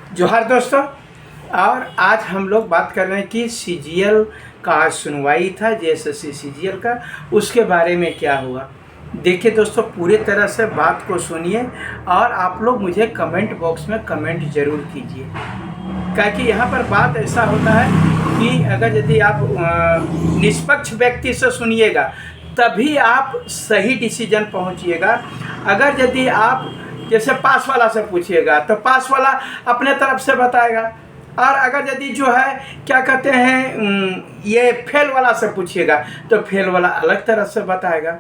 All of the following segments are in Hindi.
जोहार दोस्तों। और आज हम लोग बात कर रहे हैं कि सीजीएल का सुनवाई था, जेएसएससी सीजीएल का, उसके बारे में क्या हुआ। देखिए दोस्तों, पूरी तरह से बात को सुनिए और आप लोग मुझे कमेंट बॉक्स में कमेंट ज़रूर कीजिए, क्योंकि यहाँ पर बात ऐसा होता है कि अगर यदि आप निष्पक्ष व्यक्ति से सुनिएगा तभी आप सही डिसीजन पहुँचिएगा। अगर यदि आप जैसे पास वाला से पूछिएगा तो पास वाला अपने तरफ से बताएगा, और अगर यदि जो है क्या कहते हैं ये फेल वाला से पूछिएगा तो फेल वाला अलग तरह से बताएगा।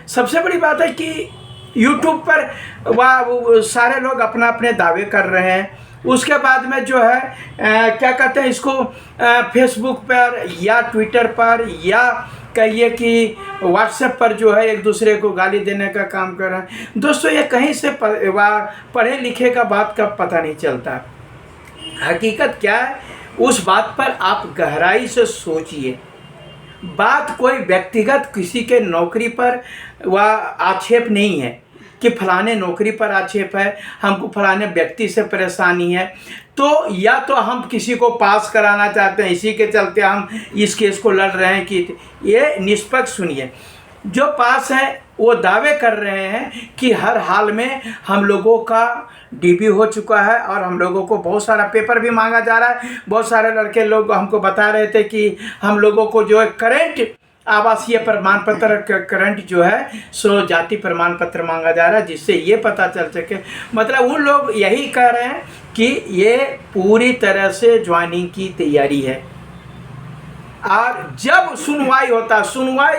सबसे बड़ी बात है कि यूट्यूब पर वह सारे लोग अपना अपने दावे कर रहे हैं। उसके बाद में जो है क्या कहते हैं इसको फेसबुक पर या ट्विटर पर या कहिए कि व्हाट्सएप पर जो है एक दूसरे को गाली देने का काम कर रहे हैं। दोस्तों, ये कहीं से पढ़े लिखे का बात का पता नहीं चलता। हकीकत क्या है उस बात पर आप गहराई से सोचिए। बात कोई व्यक्तिगत किसी के नौकरी पर व आक्षेप नहीं है कि फलाने नौकरी पर आक्षेप है, हमको फलाने व्यक्ति से परेशानी है, तो या तो हम किसी को पास कराना चाहते हैं, इसी के चलते हम इस केस को लड़ रहे हैं कि ये निष्पक्ष सुनिए। जो पास हैं वो दावे कर रहे हैं कि हर हाल में हम लोगों का डीबी हो चुका है और हम लोगों को बहुत सारा पेपर भी मांगा जा रहा है। बहुत सारे लड़के लोग हमको बता रहे थे कि हम लोगों को जो है करंट आवासीय प्रमाण पत्र करंट जो है सो जाति प्रमाण पत्र मांगा जा रहा है, जिससे ये पता चल सके। मतलब उन लोग यही कह रहे हैं कि ये पूरी तरह से ज्वाइनिंग की तैयारी है। और जब सुनवाई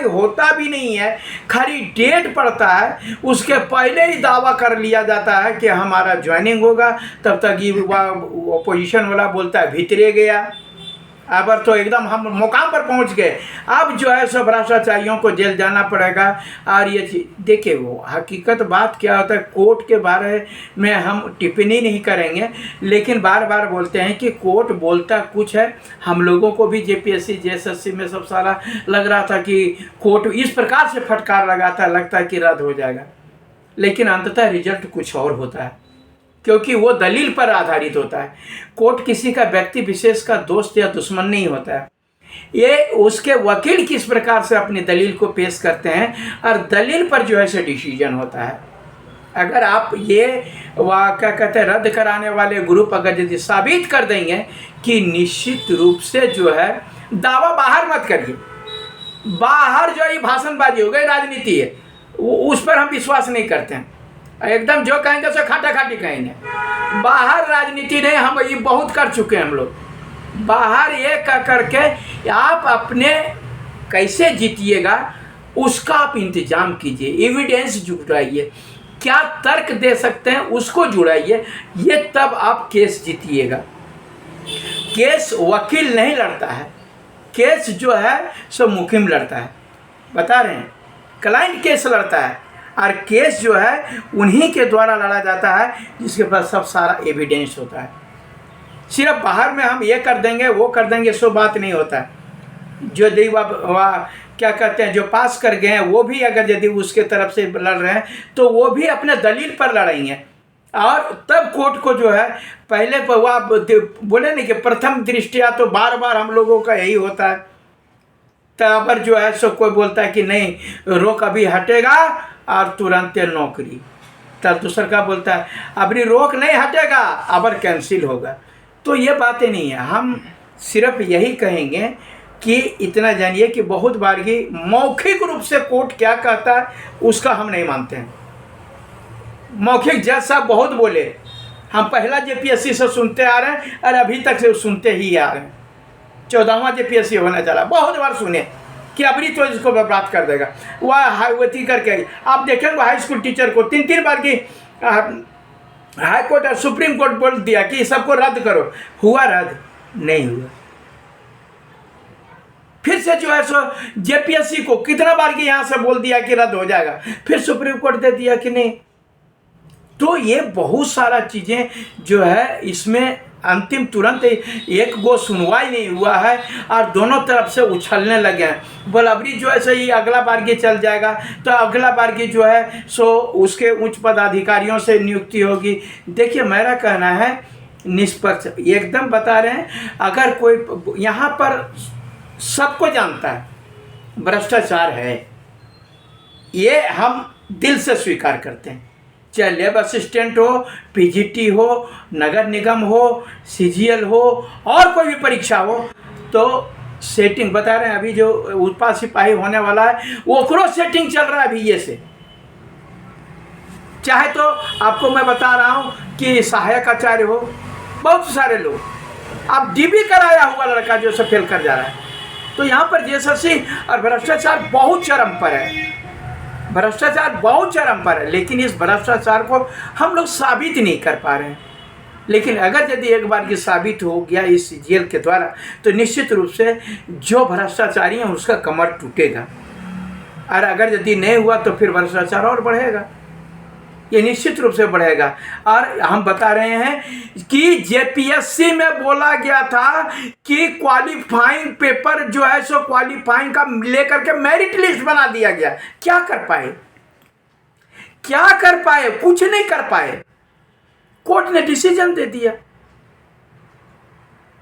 होता भी नहीं है, खाली डेट पड़ता है, उसके पहले ही दावा कर लिया जाता है कि हमारा ज्वाइनिंग होगा। तब तक ये अपोजिशन वाला बोलता है भीतरे गया। अब तो एकदम हम मुकाम पर पहुंच गए, अब जो है सब भ्रष्टाचारियों को जेल जाना पड़ेगा। और ये देखिए, वो हकीकत बात क्या होता है, कोर्ट के बारे में हम टिप्पणी नहीं करेंगे, लेकिन बार बार बोलते हैं कि कोर्ट बोलता कुछ है। हम लोगों को भी जेपीएससी जेएसएससी में सब सारा लग रहा था कि कोर्ट इस प्रकार से फटकार लगाता है, लगता है कि रद्द हो जाएगा, लेकिन अंततः रिजल्ट कुछ और होता है, क्योंकि वो दलील पर आधारित होता है। कोर्ट किसी का व्यक्ति विशेष का दोस्त या दुश्मन नहीं होता है। ये उसके वकील किस प्रकार से अपनी दलील को पेश करते हैं और दलील पर जो है से डिसीजन होता है। अगर आप ये क्या कहते हैं रद्द कराने वाले ग्रुप अगर यदि साबित कर देंगे कि निश्चित रूप से जो है दावा बाहर मत करिए, बाहर जो ये भाषणबाजी हो गई, राजनीति है, उस पर हम विश्वास नहीं करते हैं। एकदम जो कहेंगे सो खाटा खाटी कहेंगे। बाहर राजनीति नहीं, हम ये बहुत कर चुके हैं हम लोग। बाहर ये कह करके आप अपने कैसे जीतिएगा उसका आप इंतजाम कीजिए, एविडेंस जुटाइए, क्या तर्क दे सकते हैं उसको जुड़ाइए, ये तब आप केस जीतिएगा। केस वकील नहीं लड़ता है, केस जो है सो मुकिम लड़ता है। बता रहे हैं, क्लाइंट केस लड़ता है और केस जो है उन्हीं के द्वारा लड़ा जाता है जिसके पास सब सारा एविडेंस होता है। सिर्फ बाहर में हम ये कर देंगे वो कर देंगे सो बात नहीं होता है। जो क्या कहते हैं जो पास कर गए हैं वो भी अगर यदि उसके तरफ से लड़ रहे हैं तो वो भी अपने दलील पर लड़ेंगे, और तब कोर्ट को जो है पहले बोले नहीं कि प्रथम दृष्टिया तो बार बार हम लोगों का यही होता है। तब पर जो है सो कोई बोलता है कि नहीं रोक अभी हटेगा और तुरंत नौकरी, तब दूसरा का बोलता है अभी रोक नहीं हटेगा अब कैंसिल होगा। तो ये बातें नहीं है। हम सिर्फ यही कहेंगे कि इतना जानिए कि बहुत बार ही मौखिक रूप से कोर्ट क्या कहता है उसका हम नहीं मानते हैं। मौखिक जज साहब बहुत बोले, हम पहला जेपीएससी से सुनते आ रहे हैं और अभी तक से सुनते ही आ रहे हैं। 14वां जेपीएससी होने चला, बहुत बार सुने कि अबरी तो इसको बर्बाद कर देगा। वह हाईवती करके आप देखें वो हाई स्कूल टीचर को 3 बार की हाई कोर्ट और सुप्रीम कोर्ट बोल दिया कि सबको रद्द करो, हुआ रद्द नहीं हुआ। फिर से जो है सो जेपीएससी को कितना बार की यहाँ से बोल दिया कि रद्द हो जाएगा, फिर सुप्रीम कोर्ट दे दिया कि नहीं। तो ये बहुत सारा चीज़ें जो है इसमें अंतिम तुरंत एक गो सुनवाई नहीं हुआ है और दोनों तरफ से उछलने लगे हैं। बराबरी जो है सही अगला बार की चल जाएगा तो अगला बार की जो है सो उसके उच्च पदाधिकारियों से नियुक्ति होगी। देखिए मेरा कहना है निष्पक्ष एकदम बता रहे हैं। अगर कोई यहाँ पर सबको जानता है भ्रष्टाचार है, ये हम दिल से स्वीकार करते हैं, चाहे लैब असिस्टेंट हो, पीजीटी हो, नगर निगम हो, सीजीएल हो और कोई भी परीक्षा हो। तो सेटिंग बता रहे हैं, अभी जो उत्पाद सिपाही होने वाला है वो क्रॉस सेटिंग चल रहा है अभी ये से। चाहे तो आपको मैं बता रहा हूँ कि सहायक आचार्य हो, बहुत सारे लोग, अब डीबी कराया हुआ लड़का जो से फेल कर जा रहा है। तो यहाँ पर जेएसएससी और भ्रष्टाचार बहुत चरम पर है, भ्रष्टाचार बहुत चरम पर है। लेकिन इस भ्रष्टाचार को हम लोग साबित नहीं कर पा रहे हैं। लेकिन अगर यदि एक बार ये साबित हो गया इस सीजीएल के द्वारा, तो निश्चित रूप से जो भ्रष्टाचारी है उसका कमर टूटेगा। और अगर यदि नहीं हुआ तो फिर भ्रष्टाचार और बढ़ेगा, ये निश्चित रूप से बढ़ेगा। और हम बता रहे हैं कि जेपीएससी में बोला गया था कि क्वालिफाइंग पेपर जो है सो क्वालिफाइंग का लेकर के मेरिट लिस्ट बना दिया गया। क्या कर पाए? क्या कर पाए? कुछ नहीं कर पाए। कोर्ट ने डिसीजन दे दिया,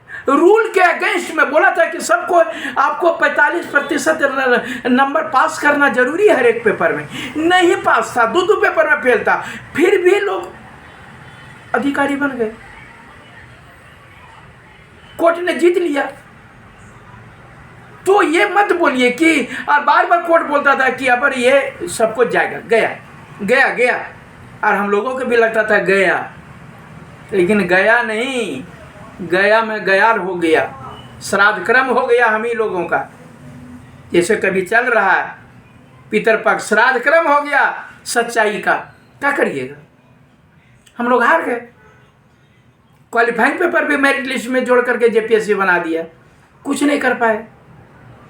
रूल के अगेंस्ट में बोला था कि सबको आपको 45% नंबर पास करना जरूरी है हर एक पेपर में। नहीं पास था, दो पेपर में फेल था, फिर भी लोग अधिकारी बन गए। कोर्ट ने जीत लिया। तो ये मत बोलिए कि, और बार बार कोर्ट बोलता था कि अब ये सबको जाएगा, गया गया गया, और हम लोगों को भी लगता था गया, लेकिन गया नहीं, गया में गयार हो गया, श्राद्ध क्रम हो गया हम ही लोगों का। जैसे कभी चल रहा है पितरपक्ष, श्राद्ध क्रम हो गया सच्चाई का। क्या करिएगा? हम लोग हार गए। क्वालिफाइंग पेपर भी मेरिट लिस्ट में जोड़ करके जेपीएससी बना दिया, कुछ नहीं कर पाए।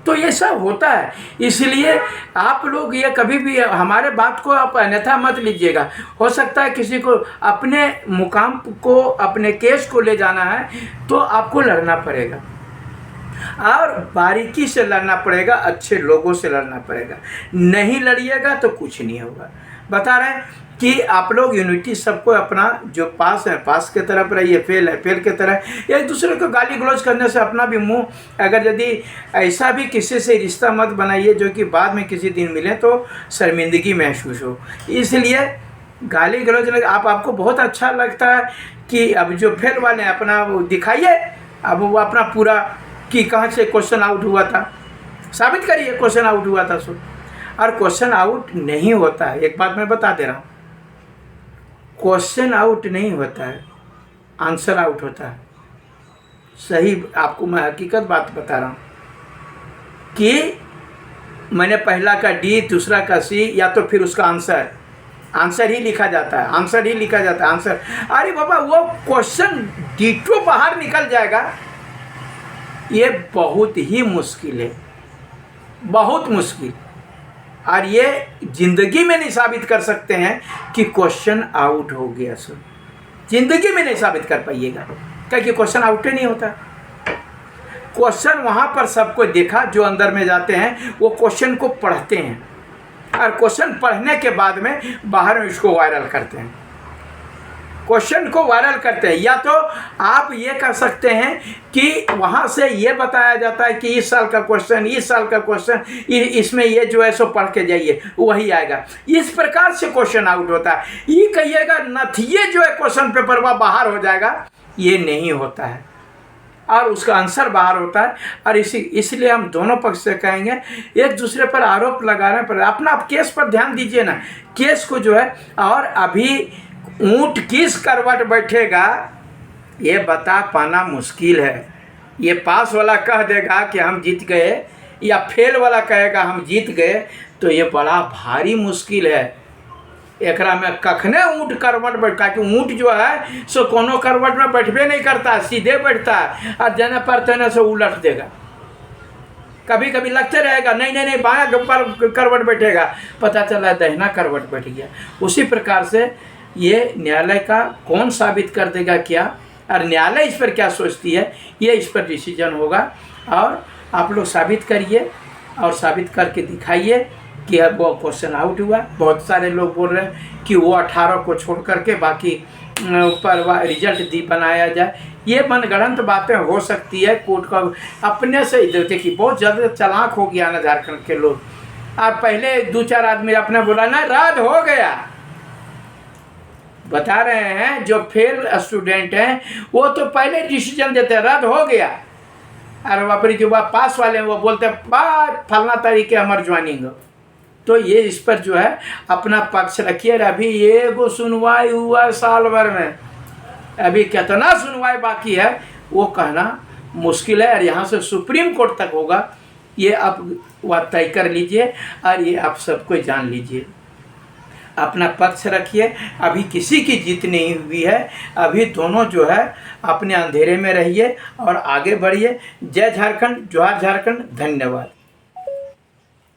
तो ये सब होता है। इसलिए आप लोग ये कभी भी हमारे बात को आप अन्यथा मत लीजिएगा। हो सकता है किसी को अपने मुकाम को, अपने केस को ले जाना है तो आपको लड़ना पड़ेगा, और बारीकी से लड़ना पड़ेगा, अच्छे लोगों से लड़ना पड़ेगा। नहीं लड़िएगा तो कुछ नहीं होगा। बता रहे हैं कि आप लोग यूनिटी सबको अपना, जो पास है पास के तरफ रहिए, फेल है फेल के तरह। एक दूसरे को गाली गलौज करने से अपना भी मुंह, अगर यदि ऐसा भी किसी से रिश्ता मत बनाइए जो कि बाद में किसी दिन मिले तो शर्मिंदगी महसूस हो। इसलिए गाली गलौज आपको बहुत अच्छा लगता है कि अब जो फेल वाले हैं अपना वो दिखाइए, अब वो अपना पूरा कि कहाँ से क्वेश्चन आउट हुआ था, साबित करिए क्वेश्चन आउट हुआ था सो। और क्वेश्चन आउट नहीं होता है, एक बात मैं बता दे रहा हूँ, क्वेश्चन आउट नहीं होता है, आंसर आउट होता है। सही, आपको मैं हकीकत बात बता रहा हूँ कि मैंने पहला का डी, दूसरा का सी, या तो फिर उसका आंसर ही लिखा जाता है, आंसर ही लिखा जाता है, आंसर। अरे बाबा वो क्वेश्चन डीटो बाहर निकल जाएगा, ये बहुत ही मुश्किल है, बहुत मुश्किल। और ये जिंदगी में नहीं साबित कर सकते हैं कि क्वेश्चन आउट हो गया। सो जिंदगी में नहीं साबित कर पाइएगा, क्योंकि क्वेश्चन आउट ही नहीं होता। क्वेश्चन वहाँ पर सबको देखा, जो अंदर में जाते हैं वो क्वेश्चन को पढ़ते हैं, और क्वेश्चन पढ़ने के बाद में बाहर में इसको वायरल करते हैं, क्वेश्चन को वायरल करते हैं। या तो आप ये कर सकते हैं कि वहाँ से ये बताया जाता है कि इस साल का क्वेश्चन, इस साल का क्वेश्चन, इसमें ये जो है सो पढ़ के जाइए, वही आएगा। इस प्रकार से क्वेश्चन आउट होता है। ये कहिएगा नथिए जो है क्वेश्चन पेपर वह बाहर हो जाएगा, ये नहीं होता है, और उसका आंसर बाहर होता है। और इसलिए हम दोनों पक्ष से कहेंगे, एक दूसरे पर आरोप लगाने पर अपना आप केस पर ध्यान दीजिए ना, केस को जो है। और अभी ऊंट किस करवट बैठेगा ये बता पाना मुश्किल है। ये पास वाला कह देगा कि हम जीत गए, या फेल वाला कहेगा हम जीत गए, तो ये बड़ा भारी मुश्किल है। एकरा में कखने ऊंट करवट बैठा, कि ऊंट जो है सो कोनो करवट में बैठबे नहीं करता, सीधे बैठता है, और जाने पर तेने से उलट देगा। कभी कभी लगते रहेगा नहीं नहीं नहीं बायां पर करवट बैठेगा, पता चला दहिना करवट बैठ गया। उसी प्रकार से ये न्यायालय का कौन साबित कर देगा क्या, और न्यायालय इस पर क्या सोचती है, ये इस पर डिसीजन होगा। और आप लोग साबित करिए और साबित करके दिखाइए कि अब वो क्वेश्चन आउट हुआ। बहुत सारे लोग बोल रहे हैं कि वो 18 को छोड़ करके बाकी पर रिजल्ट बनाया जाए। ये मनगढ़ंत बातें हो सकती है। कोर्ट का अपने से देखिए बहुत ज़्यादा चालाक हो गया ना झारखंड के लोग। आप पहले 2-4 आदमी अपने बोला ना रद्द हो गया, बता रहे हैं जो फेल स्टूडेंट हैं वो तो पहले डिसीजन देते हैं रद्द हो गया, और वापरी जो पास वाले हैं वो बोलते हैं फलना तारीख हमार ज्वाइनिंग। तो ये इस पर जो है अपना पक्ष रखिए। अभी ये वो सुनवाई हुआ साल भर में, अभी कितना सुनवाई बाकी है वो कहना मुश्किल है। और यहाँ से सुप्रीम कोर्ट तक होगा, ये आप वह तय कर लीजिए और ये आप सबको जान लीजिए। अपना पक्ष रखिए। अभी किसी की जीत नहीं हुई है, अभी दोनों जो है अपने अंधेरे में रहिए और आगे बढ़िए। जय झारखंड, जोहार झारखंड, धन्यवाद।